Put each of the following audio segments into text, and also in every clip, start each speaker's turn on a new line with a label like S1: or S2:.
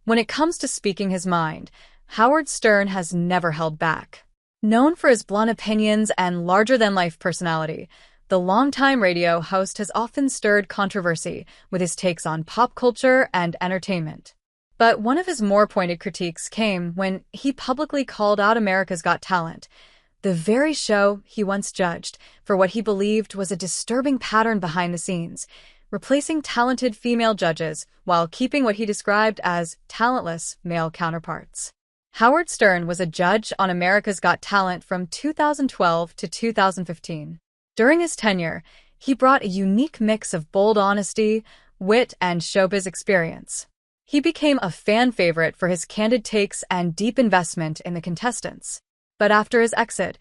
S1: When it comes to speaking his mind, Howard Stern has never held back. Known for his blunt opinions and larger-than-life personality, the longtime radio host has often stirred controversy with his takes on pop culture and entertainment. But one of his more pointed critiques came when he publicly called out America's Got Talent, the very show he once judged for what he believed was a disturbing pattern behind the scenes, replacing talented female judges while keeping what he described as talentless male counterparts. Howard Stern was a judge on America's Got Talent from 2012 to 2015. During his tenure, he brought a unique mix of bold honesty, wit, and showbiz experience. He became a fan favorite for his candid takes and deep investment in the contestants. But after his exit,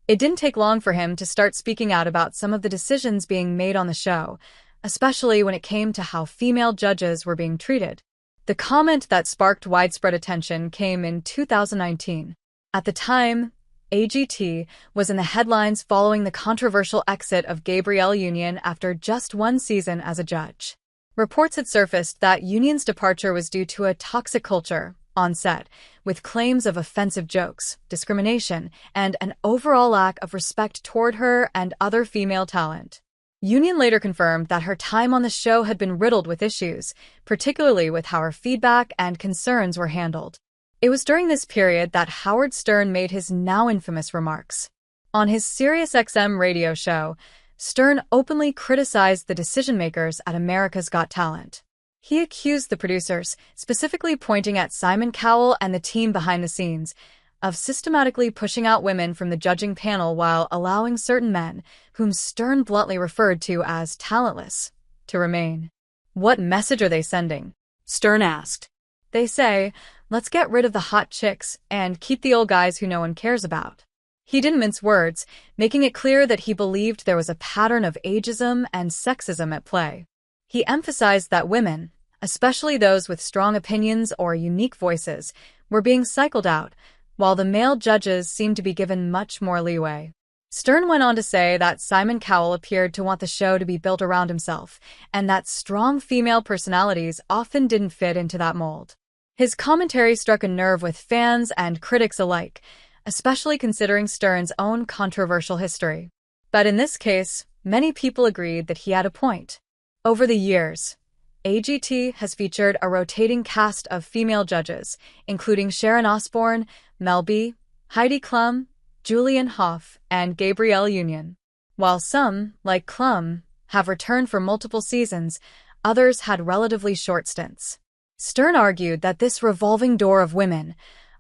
S1: it didn't take long for him to start speaking out about some of the decisions being made on the show, especially when it came to how female judges were being treated. The comment that sparked widespread attention came in 2019. At the time, AGT was in the headlines following the controversial exit of Gabrielle Union after just one season as a judge. Reports had surfaced that Union's departure was due to a toxic culture on set, with claims of offensive jokes, discrimination, and an overall lack of respect toward her and other female talent. Union later confirmed that her time on the show had been riddled with issues, particularly with how her feedback and concerns were handled. It was during this period that Howard Stern made his now infamous remarks. On his SiriusXM radio show, Stern openly criticized the decision-makers at America's Got Talent. He accused the producers, specifically pointing at Simon Cowell and the team behind the scenes, of systematically pushing out women from the judging panel while allowing certain men, whom Stern bluntly referred to as talentless, to remain. "What message are they sending?" Stern asked. "They say, let's get rid of the hot chicks and keep the old guys who no one cares about." He didn't mince words, making it clear that he believed there was a pattern of ageism and sexism at play. He emphasized that women, especially those with strong opinions or unique voices, were being cycled out, while the male judges seemed to be given much more leeway. Stern went on to say that Simon Cowell appeared to want the show to be built around himself, and that strong female personalities often didn't fit into that mold. His commentary struck a nerve with fans and critics alike, especially considering Stern's own controversial history. But in this case, many people agreed that he had a point. Over the years, AGT has featured a rotating cast of female judges, including Sharon Osbourne, Mel B, Heidi Klum, Julianne Hough, and Gabrielle Union. While some, like Klum, have returned for multiple seasons, others had relatively short stints. Stern argued that this revolving door of women,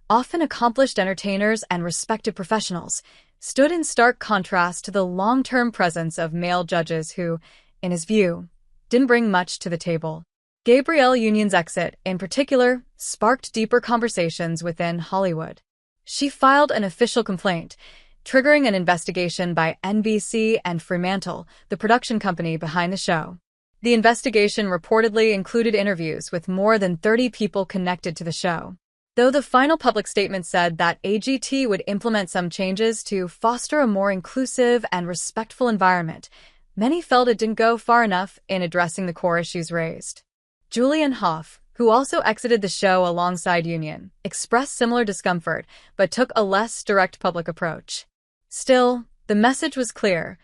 S1: often accomplished entertainers and respected professionals, stood in stark contrast to the long-term presence of male judges who, in his view, didn't bring much to the table. Gabrielle Union's exit, in particular, sparked deeper conversations within Hollywood. She filed an official complaint, triggering an investigation by NBC and Fremantle, the production company behind the show. The investigation reportedly included interviews with more than 30 people connected to the show. Though the final public statement said that AGT would implement some changes to foster a more inclusive and respectful environment, many felt it didn't go far enough in addressing the core issues raised. Julianne Hough, who also exited the show alongside Union, expressed similar discomfort but took a less direct public approach. Still, the message was clear.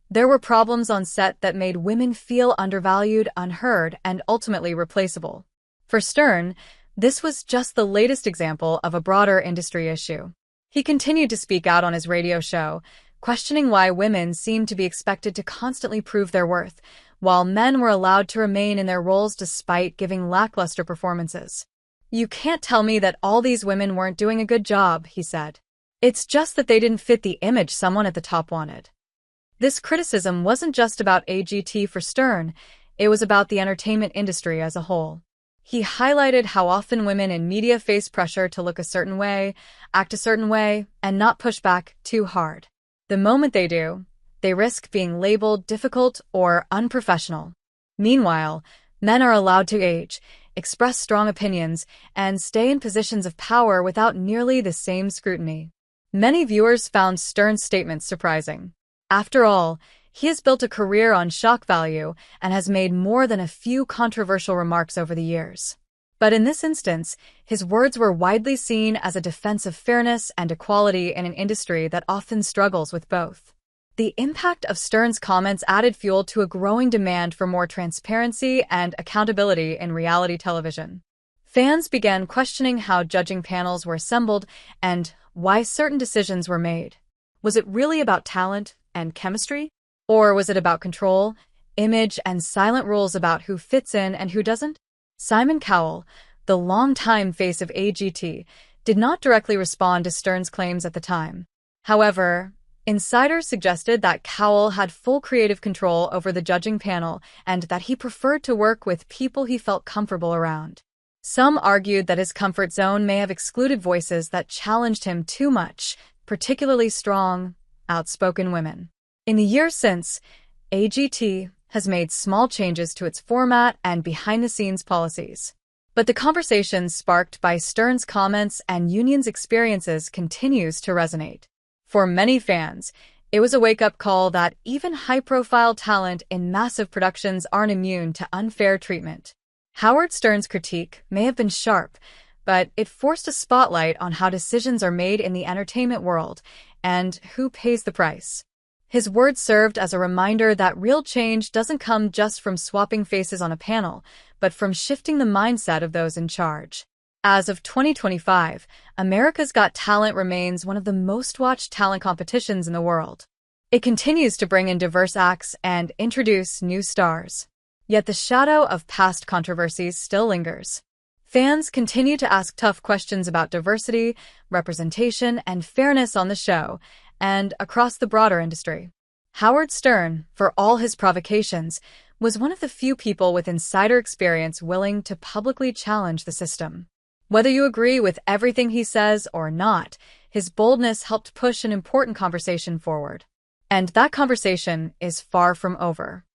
S1: There were problems on set that made women feel undervalued, unheard, and ultimately replaceable. For Stern, this was just the latest example of a broader industry issue. He continued to speak out on his radio show, questioning why women seemed to be expected to constantly prove their worth, while men were allowed to remain in their roles despite giving lackluster performances. "You can't tell me that all these women weren't doing a good job," he said. "It's just that they didn't fit the image someone at the top wanted." This criticism wasn't just about AGT for Stern, it was about the entertainment industry as a whole. He highlighted how often women in media face pressure to look a certain way, act a certain way, and not push back too hard. The moment they do, they risk being labeled difficult or unprofessional. Meanwhile, men are allowed to age, express strong opinions, and stay in positions of power without nearly the same scrutiny. Many viewers found Stern's statements surprising. After all, he has built a career on shock value and has made more than a few controversial remarks over the years. But in this instance, his words were widely seen as a defense of fairness and equality in an industry that often struggles with both. The impact of Stern's comments added fuel to a growing demand for more transparency and accountability in reality television. Fans began questioning how judging panels were assembled and why certain decisions were made. Was it really about talent and chemistry? Or was it about control, image, and silent rules about who fits in and who doesn't? Simon Cowell, the longtime face of AGT, did not directly respond to Stern's claims at the time. However, insiders suggested that Cowell had full creative control over the judging panel and that he preferred to work with people he felt comfortable around. Some argued that his comfort zone may have excluded voices that challenged him too much, particularly strong, outspoken women. In the years since, AGT has made small changes to its format and behind-the-scenes policies. But the conversation sparked by Stern's comments and Union's experiences continues to resonate. For many fans, it was a wake-up call that even high-profile talent in massive productions aren't immune to unfair treatment. Howard Stern's critique may have been sharp, but it forced a spotlight on how decisions are made in the entertainment world and who pays the price. His words served as a reminder that real change doesn't come just from swapping faces on a panel, but from shifting the mindset of those in charge. As of 2025, America's Got Talent remains one of the most-watched talent competitions in the world. It continues to bring in diverse acts and introduce new stars. Yet the shadow of past controversies still lingers. Fans continue to ask tough questions about diversity, representation, and fairness on the show, and across the broader industry. Howard Stern, for all his provocations, was one of the few people with insider experience willing to publicly challenge the system. Whether you agree with everything he says or not, his boldness helped push an important conversation forward. And that conversation is far from over.